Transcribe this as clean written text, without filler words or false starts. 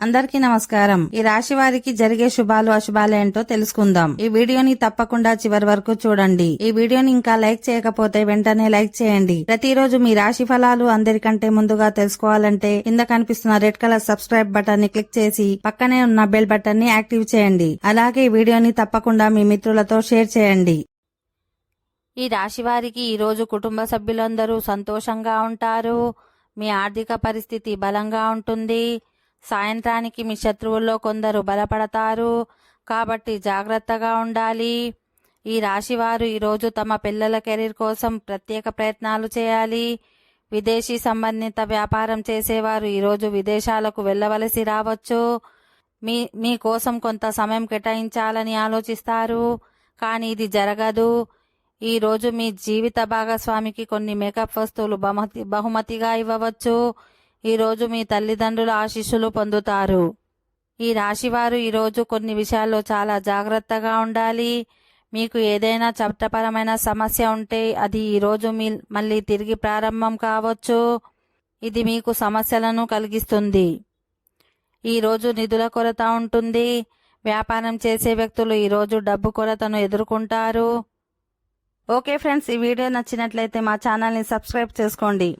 అందరికీ నమస్కారం. ఈ రాశి వారికి జరిగే శుభాలు అశుభాలు ఏంటో తెలుసుకుందాం. ఈ వీడియోని తప్పకుండా చివరి వరకు చూడండి. ఈ వీడియోని ఇంకా లైక్ చేయకపోతే వెంటనే లైక్ చేయండి. ప్రతిరోజు మీ రాశి ఫలాలు అందరికంటే ముందుగా తెలుసుకోవాలంటే కింద కనిపిస్తున్న రెడ్ కలర్ సబ్స్క్రైబ్ బటన్ ని క్లిక్ చేసి పక్కనే ఉన్న బెల్ బటన్ ని యాక్టివ్ చేయండి. అలాగే ఈ వీడియోని తప్పకుండా మీ మిత్రులతో షేర్ చేయండి. ఈ రాశి వారికి ఈ రోజు కుటుంబ సభ్యులందరూ సంతోషంగా ఉంటారు. మీ ఆర్థిక పరిస్థితి బలంగా ఉంటుంది. సాయంత్రానికి మీ శత్రువుల్లో కొందరు బలపడతారు కాబట్టి జాగ్రత్తగా ఉండాలి. ఈ రాశివారు ఈరోజు తమ పిల్లల కెరీర్ కోసం ప్రత్యేక ప్రయత్నాలు చేయాలి. విదేశీ సంబంధిత వ్యాపారం చేసేవారు ఈరోజు విదేశాలకు వెళ్ళవలసి రావచ్చు. మీ కోసం కొంత సమయం కేటాయించాలని ఆలోచిస్తారు, కానీ ఇది జరగదు. ఈరోజు మీ జీవిత భాగస్వామికి కొన్ని మేకప్ వస్తువులు బహుమతిగా ఇవ్వవచ్చు. ఈరోజు మీ తల్లిదండ్రుల ఆశీస్సులు పొందుతారు. ఈ రాశివారు ఈరోజు కొన్ని విషయాల్లో చాలా జాగ్రత్తగా ఉండాలి. మీకు ఏదైనా చట్టపరమైన సమస్య ఉంటే అది ఈరోజు మళ్ళీ తిరిగి ప్రారంభం కావచ్చు. ఇది మీకు సమస్యలను కలిగిస్తుంది. ఈరోజు నిధుల కొరత ఉంటుంది. వ్యాపారం చేసే వ్యక్తులు ఈరోజు డబ్బు కొరతను ఎదుర్కొంటారు. ఓకే ఫ్రెండ్స్, ఈ వీడియో నచ్చినట్లయితే మా ఛానల్ని సబ్స్క్రైబ్ చేసుకోండి.